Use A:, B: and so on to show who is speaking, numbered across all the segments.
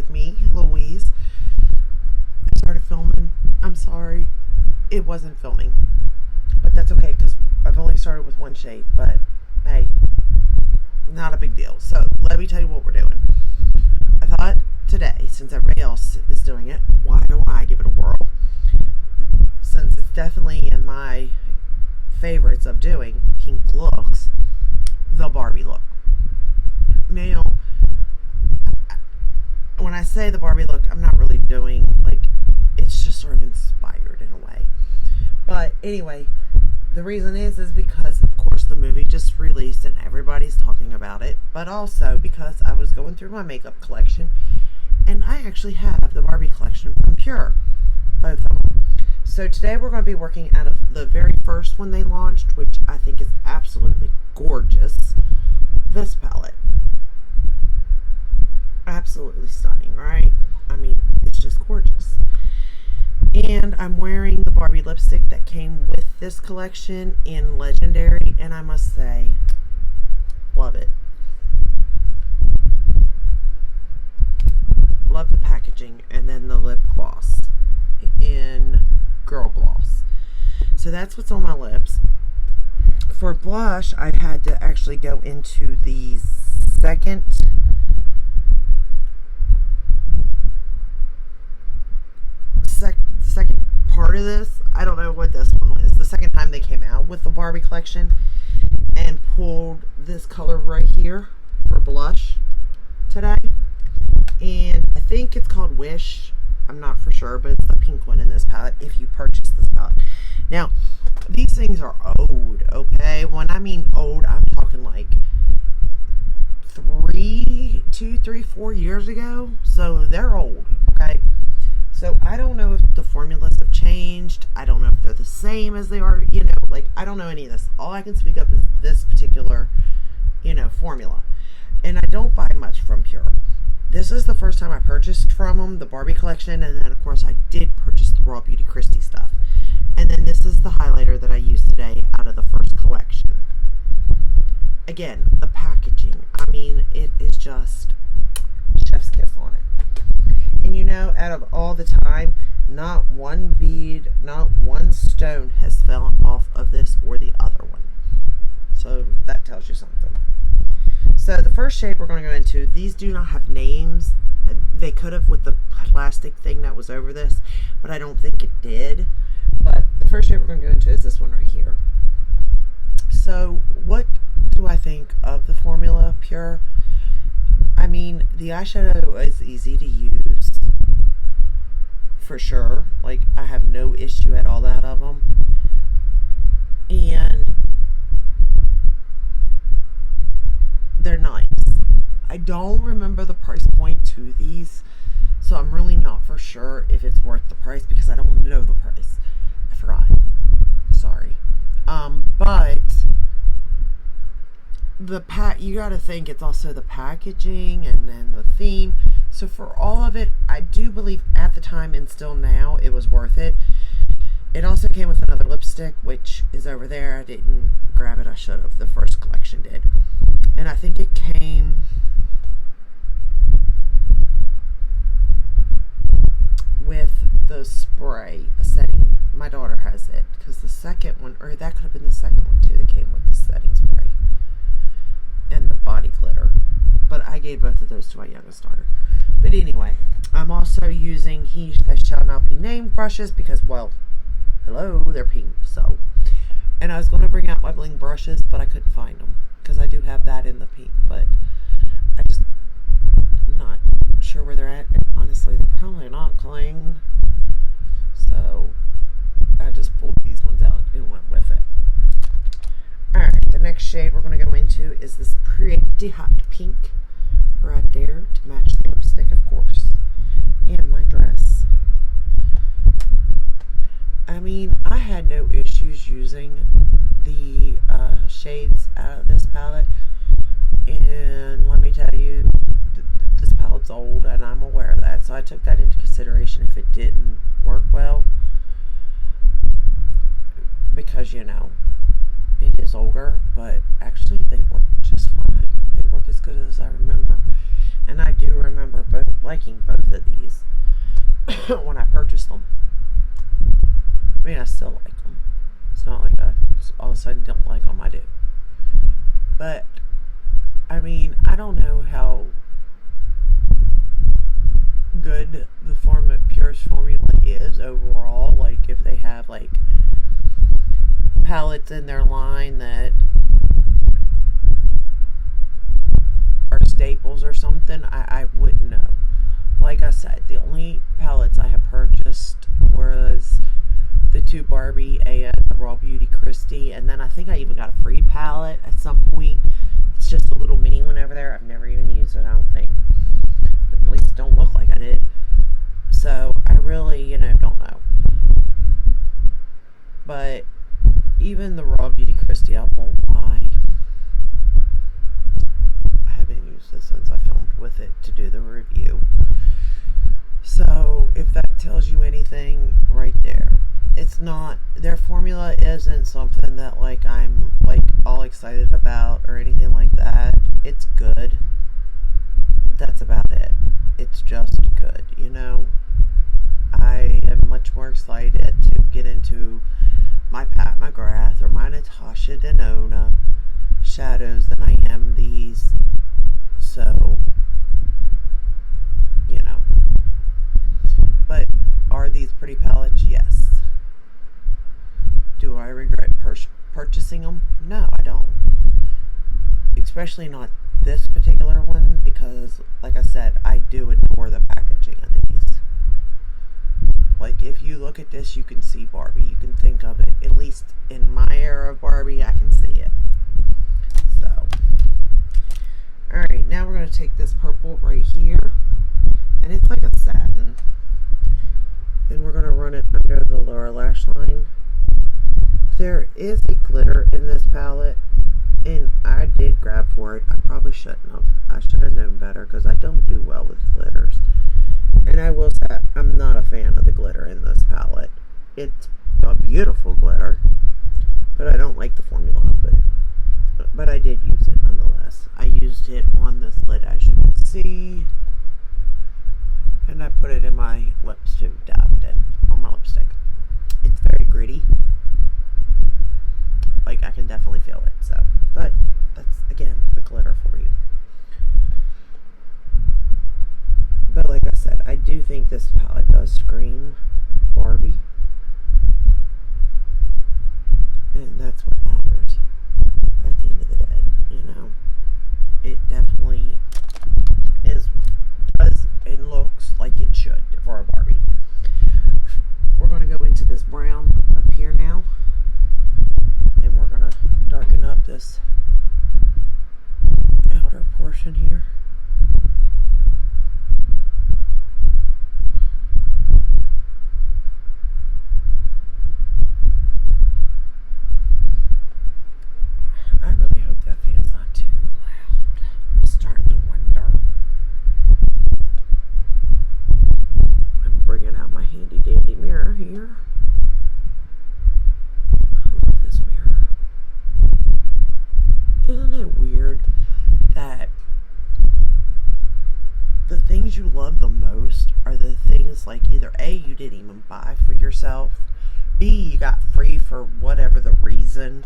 A: with me, Louise. I started filming. I'm sorry. It wasn't filming. But that's okay because I've only started with one shade. But hey, not a big deal. So let me tell you what we're doing. I thought today, since everybody else is doing it, why don't I give it a whirl? Since it's definitely in my favorites of doing pink looks, the Barbie look. Now, when I say the Barbie look, I'm not really doing, it's just sort of inspired in a way. But anyway, the reason is because, of course, the movie just released and everybody's talking about it. But also because I was going through my makeup collection and I actually have the Barbie collection from Pure. Both of them. So today we're going to be working out of the very first one they launched, which I think is absolutely gorgeous. This palette. Absolutely stunning, right? I mean, it's just gorgeous. And I'm wearing the Barbie lipstick that came with this collection in Legendary, and I must say, love it. Love the packaging, and then the lip gloss in Girl Gloss. So that's what's on my lips. For blush, I had to actually go into the second part of this. I don't know what this one was. The second time they came out with the Barbie collection, and pulled this color right here for blush today. And I think it's called Wish. I'm not for sure, but it's the pink one in this palette if you purchase this palette. Now, these things are old, okay? When I mean old, I'm talking like 2, 3, 4 years ago. So they're old, okay? So I don't know if the formulas have changed. I don't know if they're the same as they are, I don't know any of this. All I can speak of is this particular, formula. And I don't buy much from Pure. This is the first time I purchased from them, the Barbie collection, and then of course I did purchase the Raw Beauty Christie stuff. And then this is the highlighter that I used today out of the first collection. Again, the packaging, I mean, it is just chef's kiss on it. And out of all the time, not one bead, not one stone has fallen off of this or the other one. So that tells you something. So the first shade we're going to go into, these do not have names. They could have with the plastic thing that was over this, but I don't think it did. But the first shade we're going to go into is this one right here. So what do I think of the formula Pure? I mean, the eyeshadow is easy to use, for sure. I have no issue at all out of them. And they're nice. I don't remember the price point to these, so I'm really not for sure if it's worth the price because I don't know the price. I forgot. Sorry. But you gotta think it's also the packaging and then the theme. So for all of it, I do believe at the time and still now it was worth it. It also came with another lipstick, which is over there. I didn't grab it. I should have. The first collection did. And I think it came with the spray, a setting. My daughter has it because the second one, or that could have been the second one too, that came with the setting spray and the body glitter. But I gave both of those to my youngest daughter. But anyway, I'm also using He That Shall Not Be Named brushes because, well, hello, they're pink. So, and I was going to bring out my bling brushes, but I couldn't find them because I do have that in the pink. But I'm not sure where they're at. And honestly, they're probably not cling. So I just pulled these ones out and went with it. Alright, the next shade we're going to go into is this pretty hot pink right there to match the lipstick, of course, and my dress. I mean, I had no issues using the shades out of this palette, and let me tell you, this palette's old and I'm aware of that, so I took that into consideration if it didn't work well, because it is older, but actually they work just fine. They work as good as I remember. And I do remember liking both of these when I purchased them. I mean, I still like them. It's not like I just all of a sudden don't like them. I do. But, I mean, I don't know how good the Purist formula is overall. Like, if they have, like, palettes in their line that are staples or something, I wouldn't know. Like I said, the only palettes I have purchased was the two Barbie and the Raw Beauty Christie, and then I think I even got a free palette at some point. It's just a little mini one over there. I've never even used it, I don't think. At least it don't look like I did. So I really, don't know. But even the Raw Beauty Christie, I won't lie, I haven't used this since I filmed with it to do the review. So if that tells you anything, right there. It's not, their formula isn't something that like I'm like all excited about or anything like that. It's good. But that's about it. It's just good, I am much more excited to get into my Pat McGrath or my Natasha Denona shadows than I am these. So, But are these pretty palettes? Yes. Do I regret purchasing them? No, I don't. Especially not this particular one because, like I said, I do adore the packaging of these. Like, if you look at this, you can see Barbie. You can think of it. At least in my era of Barbie, I can see it. So, alright, now we're going to take this purple right here. And it's like a satin. And we're going to run it under the lower lash line. There is a glitter in this palette. And I did grab for it. I probably shouldn't have. I should have known better because I don't do well with glitters. And I will say, I'm not a fan of the glitter in this palette. It's a beautiful glitter, but I don't like the formula of it. But I did use it nonetheless. I used it on this lid, as you can see. And I put it in my lips too, dabbed it on my lipstick. It's very gritty. Like, I can definitely feel it, so. But, that's, again, the glitter for you. But like I said, I do think this palette does scream Barbie. And that's what matters at the end of the day, It definitely does and looks like it should for a Barbie. We're going to go into this brown up here now. And we're going to darken up this outer portion here. I really hope that fan's not too loud. I'm starting to wonder. I'm bringing out my handy dandy mirror here. I love this mirror. Isn't it weird that the things you love the most are the things like either A, you didn't even buy for yourself, B, you got free for whatever the reason,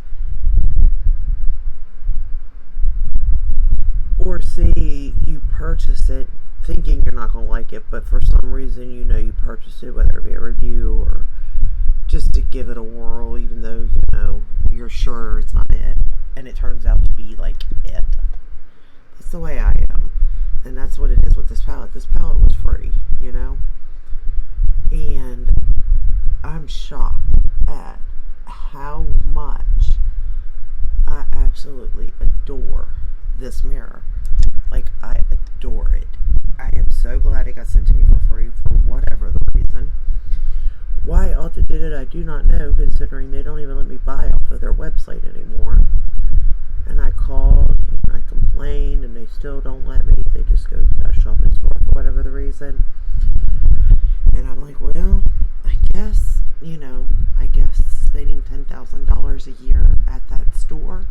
A: or C, you purchase it thinking you're not going to like it, but for some reason you purchased it, whether it be a review or just to give it a whirl, even though you're sure it's not it, and it turns out to be like it. That's the way I am, and that's what it is with this palette. This palette was free, and I'm shocked at how much I absolutely adore this mirror. Like, I adore it. I am so glad it got sent to me for free for whatever the reason. Why Ulta did it, I do not know, considering they don't even let me buy off of their website anymore. And I called, and I complained, and they still don't let me. They just go, you gotta shop in store for whatever the reason. And I'm like, well, I guess spending $10,000 a year at that store,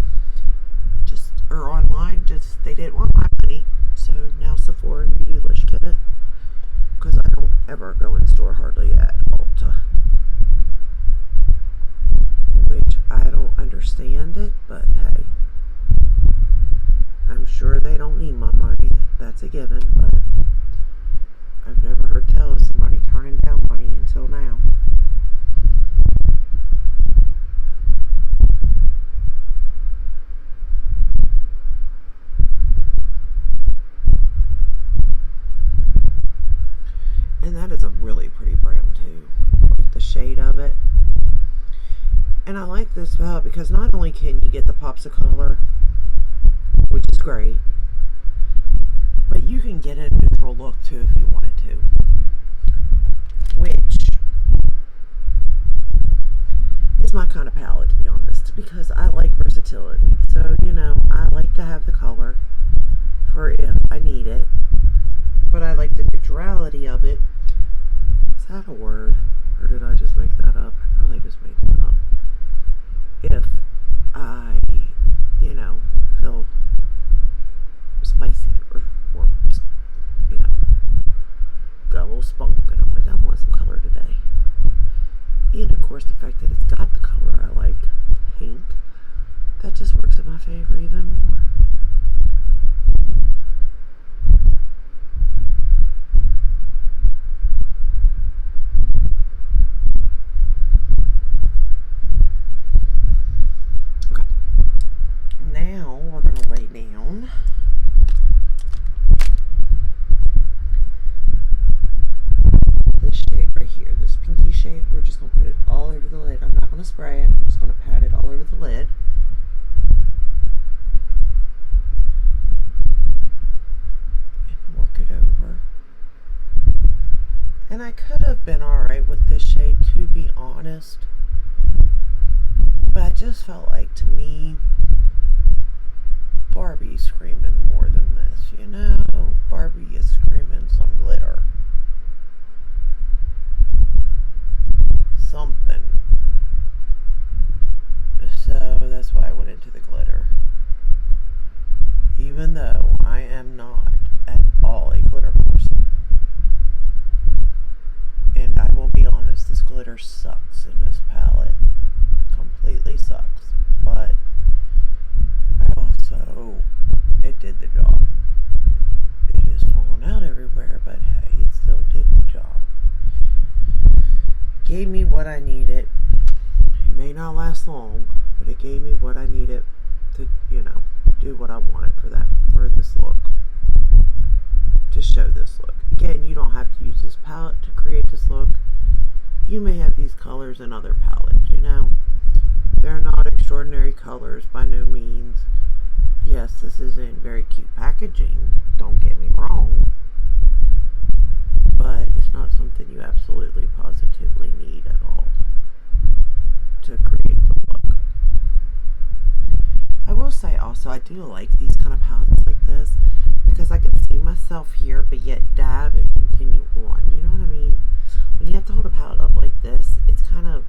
A: or online, they didn't want my money. So now Sephora and Beautylish get it. sure they don't need my money. That's a given, but I've never heard tell of somebody turning down money until now. And that is a really pretty brown too. I like the shade of it. And I like this palette because not only can you get the pops of color, which is great, but you can get a neutral look too if you wanted to. Which is my kind of palette, to be honest, because I like versatility. So, I like to have the color for if I need it, but I like the neutrality of it. Is that a word? Or did I just make that up? I probably just made that up. If I, feel spicy or got a little spunk and I'm like, I want some color today. And of course the fact that it's got the color I like, pink, that just works in my favor even more. Okay. Now we're going to lay down this shade right here, this pinky shade. We're just going to put it all over the lid. I'm not going to spray it. I'm just going to pat it all over the lid. And work it over. And I could have been alright with this shade, to be honest. But I just felt like, to me, Barbie's screaming more than this. Barbie is screaming some glitter. Something. So that's why I went into the glitter. Even though I am not at all a glitter person. And I will be honest, this glitter sucks in this palette. Completely sucks. But it did the job. It is falling out everywhere, but hey, it still did the job. Gave me what I needed. It may not last long, but it gave me what I needed to, do what I wanted for this look. To show this look. Again, you don't have to use this palette to create this look. You may have these colors in other palettes, They're not extraordinary colors by no means. Yes, this is in very cute packaging, don't get me wrong, but it's not something you absolutely positively need at all to create the look. I will say also, I do like these kind of palettes like this because I can see myself here, but yet dab and continue on. You know what I mean? When you have to hold a palette up like this, it's kind of,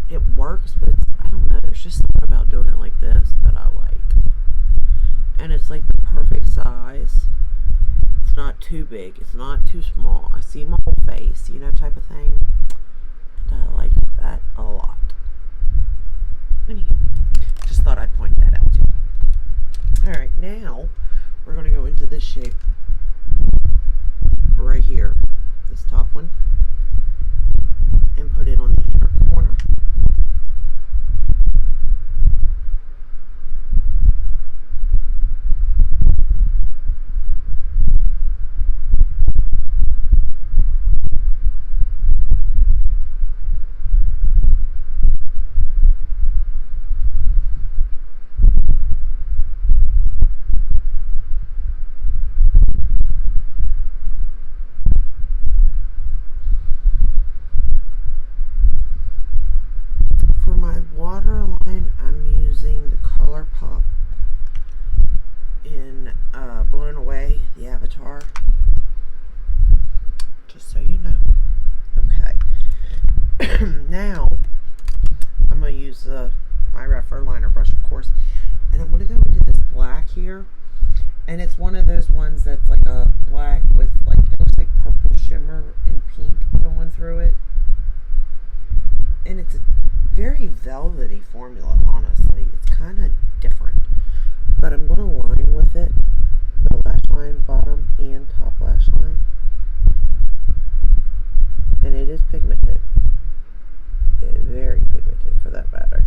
A: it works, but I don't know, there's just something about doing it like this that I like. And it's like the perfect size. It's not too big, it's not too small. I see my whole face, type of thing. And I like that a lot. Anywho, just thought I'd point that out too. Alright, now we're going to go into this shape right here, this top one, and put it on the inner corner. Waterline, I'm using the ColourPop in Blown Away, the Avatar, just so you know. Okay, now I'm going to use my Rephr liner brush, of course, and I'm going to go into this black here, and it's one of those ones that's like a black with like, it looks like purple shimmer and pink going through it, and it's a very velvety formula, honestly. It's kind of different. But I'm going to line with it the lash line, bottom and top lash line. And it is pigmented. Very pigmented for that matter.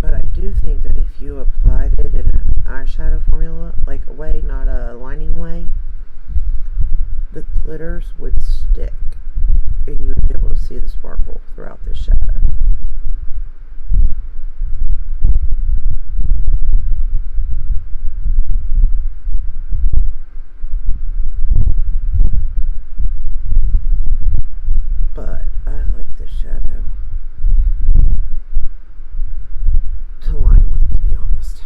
A: But I do think that if you applied it in an eyeshadow formula, like a way, not a lining way, the glitters would stick and you would be able to see the sparkle throughout this shadow. But I like this shadow to line with, to be honest.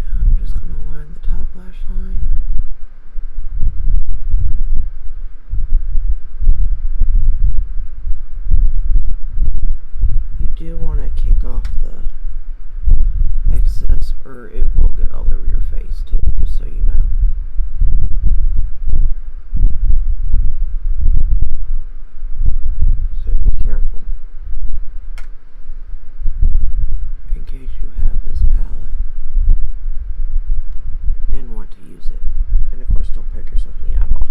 A: Now I'm just going to line the top lash line. You do want to kick off the excess or it will get all over your face too, just so you know. So be careful in case you have this palette and want to use it. And of course, don't poke yourself in the eyeball.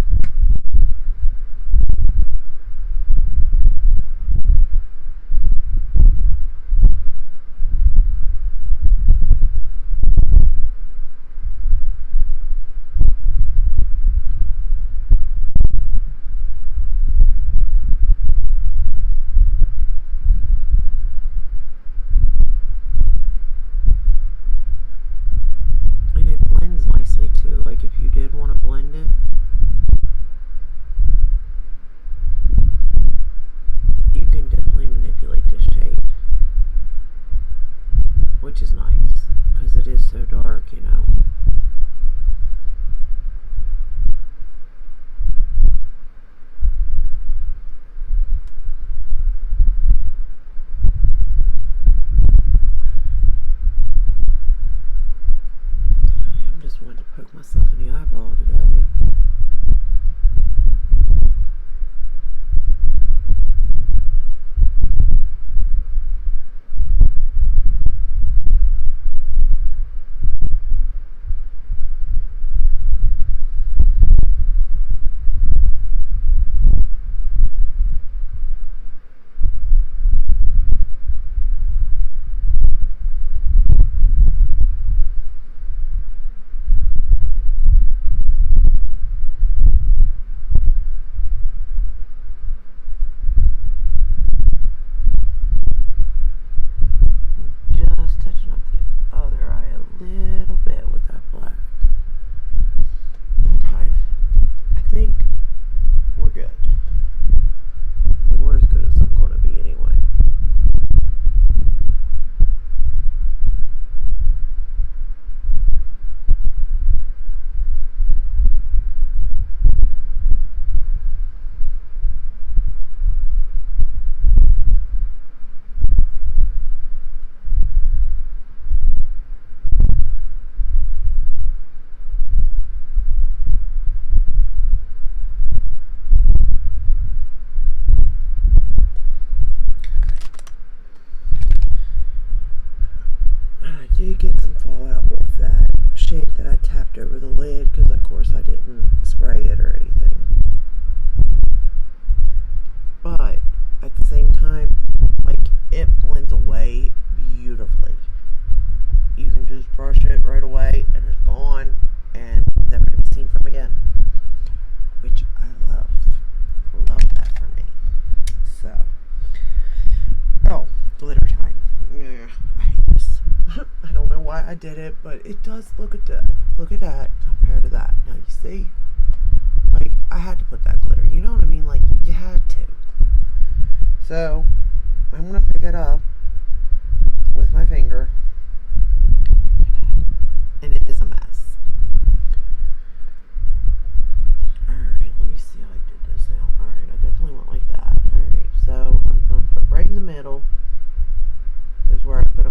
A: Too, like if you did want to blend it, you can definitely manipulate this shade, which is nice because it is so dark, you know. Wanted to poke myself in the eyeball today. Did get some fallout with that shade that I tapped over the lid because of course I didn't spray it or anything. But at the same time, like, it blends away beautifully. You can just brush it right away and it's gone and never to be seen from again, which I love. Love that for me. So, oh, glitter time. Yeah, I hate this. I don't know why I did it, but it does. Look at that. Look at that compared to that. Now you see, like, I had to put that glitter. You know what I mean? Like, you had to. So I'm gonna pick it up with my finger, and it is a mess. Alright, let me see how I did this now. Alright, I definitely went like that. Alright, so I'm gonna put right in the middle is where I put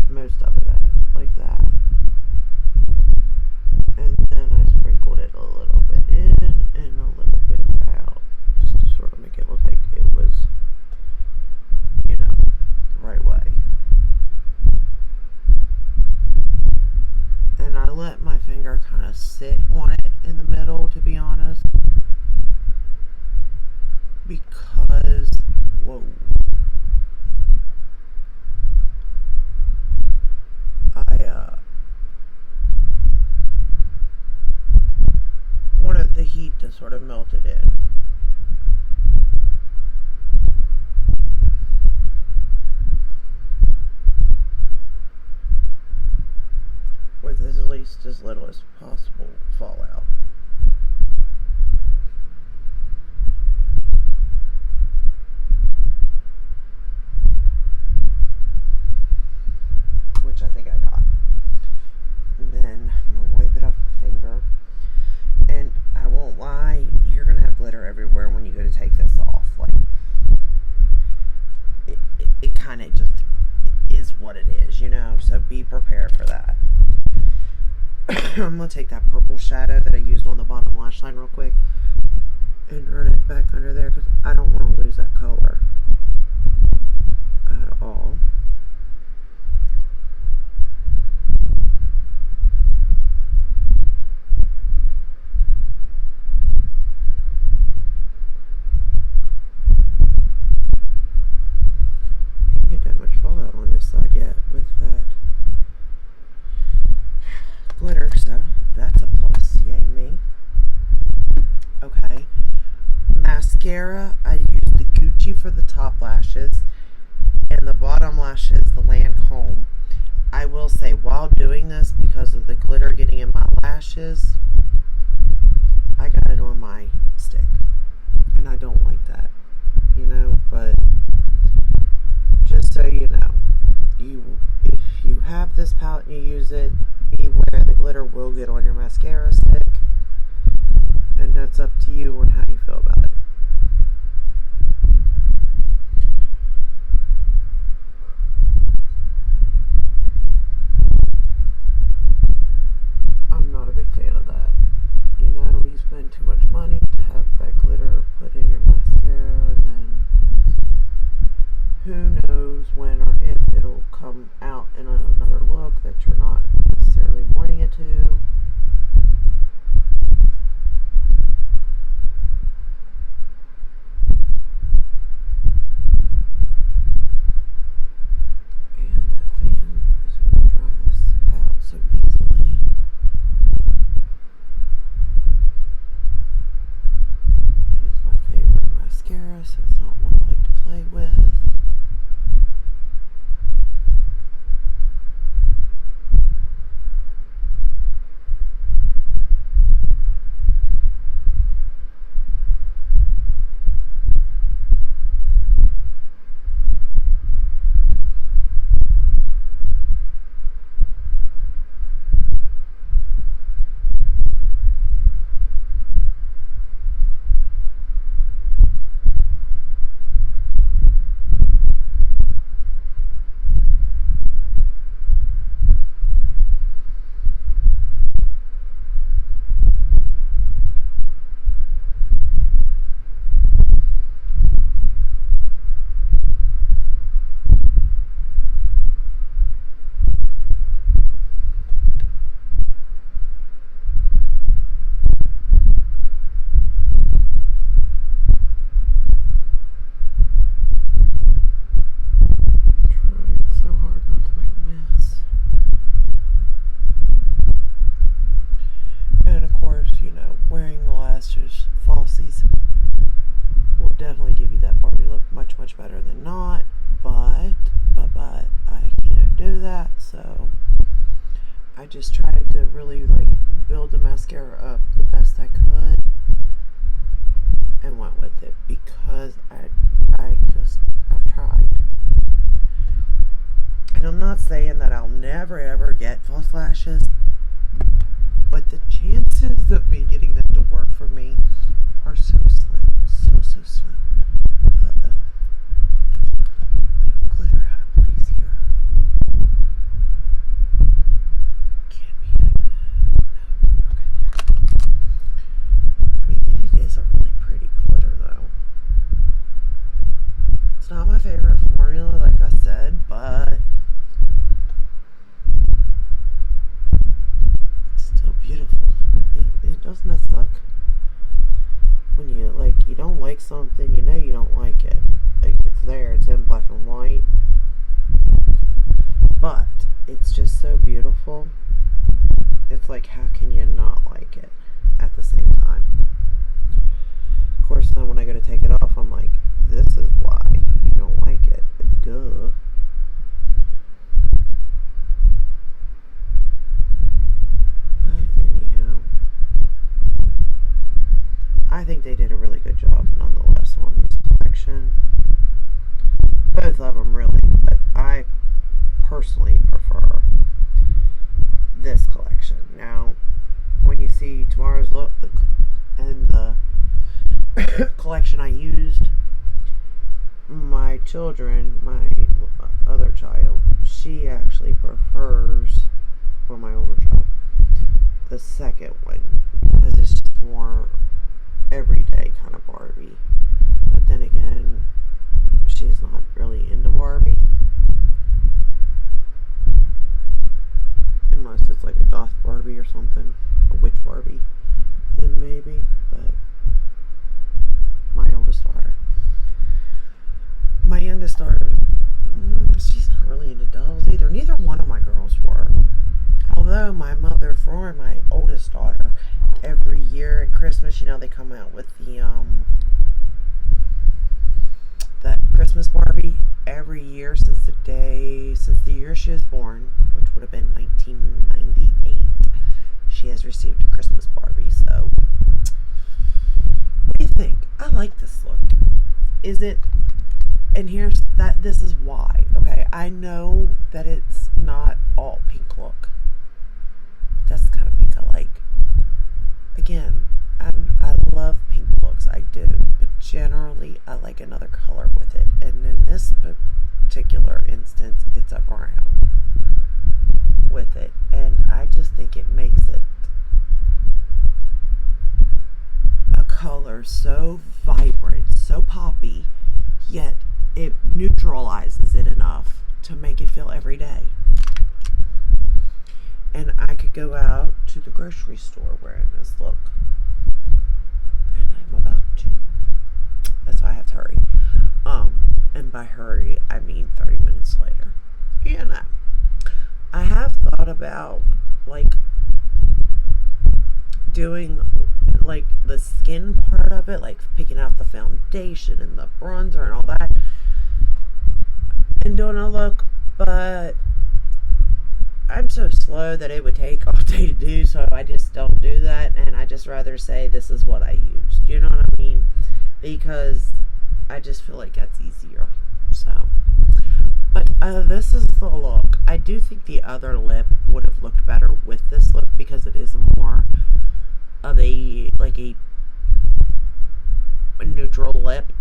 A: most of it at, like that. And the heat to sort of melt it in. With at least as little as possible fallout. Which I think I got. And then I'm going to wipe it off my finger. And I won't lie, you're going to have glitter everywhere when you go to take this off. Like, it kind of just is what it is, you know? So be prepared for that. I'm going to take that purple shadow that I used on the bottom lash line real quick and run it back under there because I don't want to lose that color at all. I didn't get that much fallout on this side yet with that glitter, so that's a plus. Yay me. Okay. Mascara, I used the Gucci for the top lashes and the bottom lashes, the Lancome. I will say, while doing this, because of the glitter getting in my lashes, I got it on my stick. And I don't like that, you know, but just so you know, if you have this palette and you use it, beware the glitter will get on your mascara stick. And that's up to you on how you feel about it. I'm not a big fan of that. You know, you spend too much money to have that glitter put in your mascara, then who knows when or if it'll come out in another look that you're not necessarily wanting it to. And that fan is going to dry this out so easily. And it's my favorite mascara, so it's not one I like to play with. Falsies will definitely give you that Barbie look much better than not, but I can't do that, so I just tried to really like build the mascara up the best I could and went with it because I've tried. And I'm not saying that I'll never ever get false lashes, but the chances of me getting them to work for me are so slim. So slim. Uh-oh. Glitter out of place here. Can't be that. No. Okay, there. I mean, it is a really pretty glitter, though. It's not my favorite formula, like I said, but it's still beautiful. It doesn't suck. When you don't like something, you know you don't like it. Like, it's there, it's in black and white. But it's just so beautiful. It's like, how can you not like it at the same time? I think they did a really good job nonetheless on this collection. Both of them really, but I personally prefer this collection. Now, when you see tomorrow's look and the collection I used, my children, my other child, she actually prefers, well, my older child, the second one because it's just more everyday kind of Barbie. But then again, she's not really into Barbie. Unless it's like a goth Barbie or something, a witch Barbie, then maybe. But my oldest daughter, my youngest daughter, she's not really into dolls either. Neither one of my girls were. Although my mother, for my oldest daughter, every year at Christmas, they come out with that Christmas Barbie every year since the year she was born, which would have been 1998. She has received a Christmas Barbie. So, what do you think? I like this look. Is it? And this is why. Okay, I know that it's not all pink look. But that's the kind of pink I like. Again, I love pink looks. I do. But generally, I like another color with it. And in this particular instance, it's a brown with it. And I just think it makes it a color so vibrant, so poppy, yet it neutralizes it enough to make it feel everyday. And I could go out to the grocery store wearing this look. And I'm about to. That's why I have to hurry. And by hurry, I mean 30 minutes later. I have thought about, doing, the skin part of it, picking out the foundation and the bronzer and all that, and doing a look, but I'm so slow that it would take all day to do, so I just don't do that, and I just rather say this is what I used. You know what I mean? Because I just feel like that's easier. So, but this is the look. I do think the other lip would have looked better with this look because it is more of a neutral lip.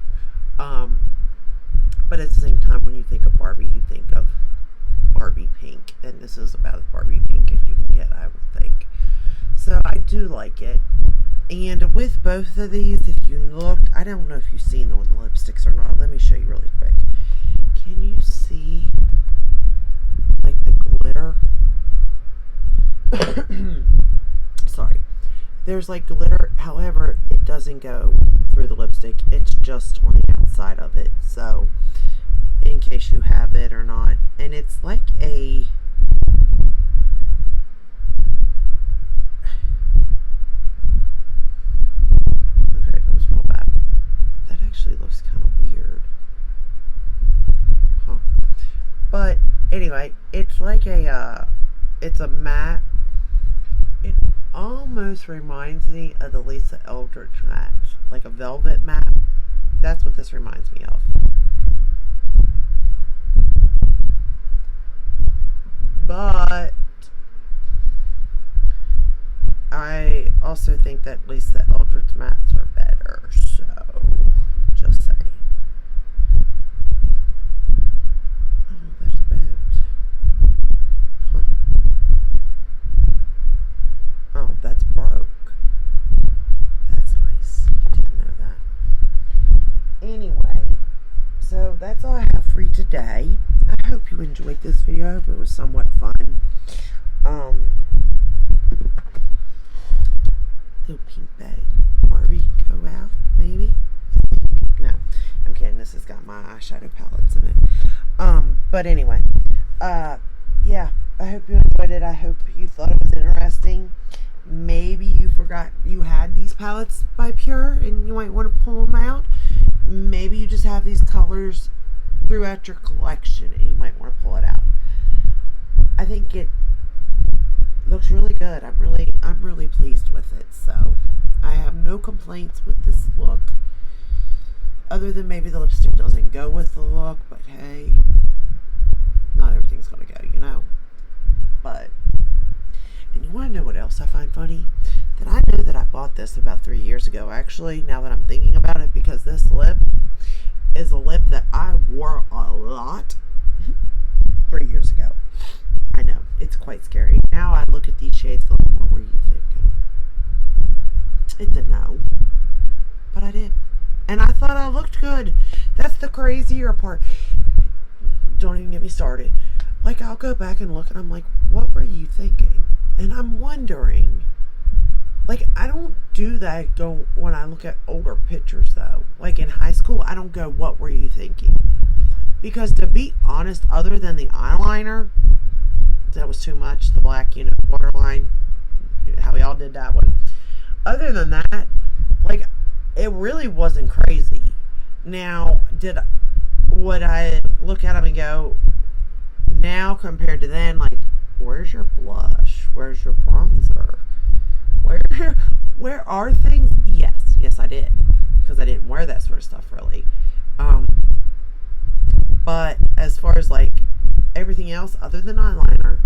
A: But at the same time, when you think of Barbie, you think of Barbie pink, and this is about as Barbie pink as you can get, I would think. So I do like it. And with both of these, if you looked, I don't know if you've seen the lipsticks or not. Let me show you really quick. Can you see the glitter? Sorry. There's glitter, however, it doesn't go through the lipstick. It's just on the outside of it. So, in case you have it or not. And it's like a... Okay, don't smell bad. That actually looks kind of weird. Huh. But, anyway, it's like it's a matte. It almost reminds me of the Lisa Eldridge matte. Like a velvet matte. That's what this reminds me of. But I also think that Lisa Eldridge mattes are better. So, just saying. Oh, that's bent. Huh. Oh, that's broke. That's nice. Didn't know that. Anyway, so that's all I have for you today. I hope you enjoyed this video. I hope it was somewhat fun. Little pink bag. Barbie go out, maybe? No, I'm kidding. This has got my eyeshadow palettes in it. But anyway, yeah, I hope you enjoyed it. I hope you thought it was interesting. Maybe you forgot you had these palettes by Pure and you might want to pull them out. Maybe you just have these colors throughout your collection and you might want to pull it out. I think it looks really good. I'm really pleased with it. So I have no no complaints with this look. Other than maybe the lipstick doesn't go with the look, but hey, not everything's gonna go, you know. But, and you want to know what else I find funny? That I know that I bought this about 3 years ago, actually, now that I'm thinking about it, because this lip is a lip that I wore a lot 3 years ago. I know, it's quite scary. Now I look at these shades going, what were you thinking? It's a no. But I did. And I thought I looked good. That's the crazier part. Don't even get me started. Like, I'll go back and look and I'm like, what were you thinking? And I'm wondering. Like, I don't do that when I look at older pictures, though. Like, in high school, I don't go, what were you thinking? Because to be honest, other than the eyeliner, that was too much. The black, waterline. How we all did that one. Other than that, like, it really wasn't crazy. Now, would I look at them and go, now compared to then, like, where's your blush? Where's your bronzer? Where are things? Yes, I did. Because I didn't wear that sort of stuff, really. But as far as, like, everything else, other than eyeliner,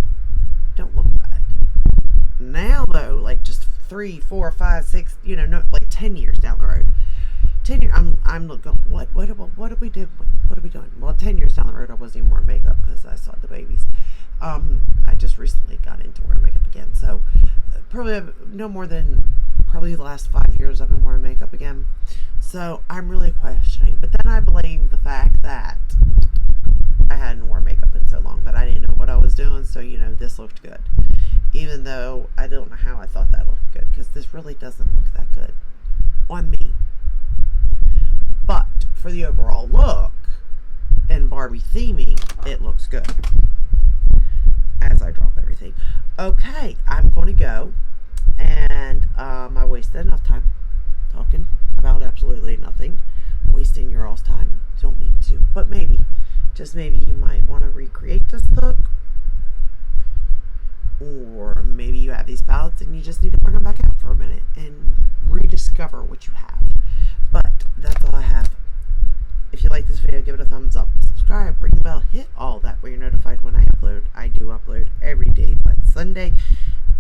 A: don't look bad. Now, though, like, just 3, 4, 5, 6, no, like 10 years down the road. 10 years, I'm looking, what do we do? What are we doing? Well, 10 years down the road, I wasn't even wearing makeup because I saw the babies. I just recently got into wearing makeup again. So, probably no more than probably the last 5 years I've been wearing makeup again. So, I'm really questioning. But then I blame the fact that I hadn't worn makeup in so long that I didn't know what I was doing. So, this looked good. Even though I don't know how I thought that looked good, because this really doesn't look that good on me. But for the overall look and Barbie theming, it looks good. As I drop everything. Okay, I'm going to go. And I wasted enough time talking about absolutely nothing. Wasting your all's time. Don't mean to. But maybe, just maybe you might want to recreate this look. Or maybe you have these palettes and you just need to bring them back out for a minute and rediscover what you have. But that's all I have. If you like this video, give it a thumbs up. Subscribe, ring the bell, hit all that way you're notified when I upload. I do upload every day but Sunday.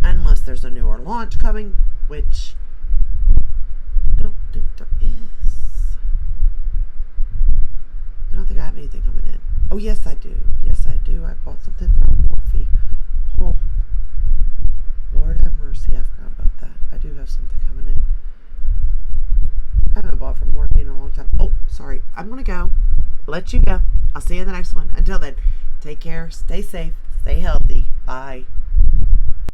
A: Unless there's a newer launch coming, which I don't think there is. I don't think I have anything coming in. Oh, yes, I do. Yes, I do. I bought something from Morphe. Oh. Lord have mercy, I forgot about that. I do have something coming in. I haven't bought from Morphe in a long time. Oh, sorry. I'm going to go. Let you go. I'll see you in the next one. Until then, take care, stay safe, stay healthy. Bye.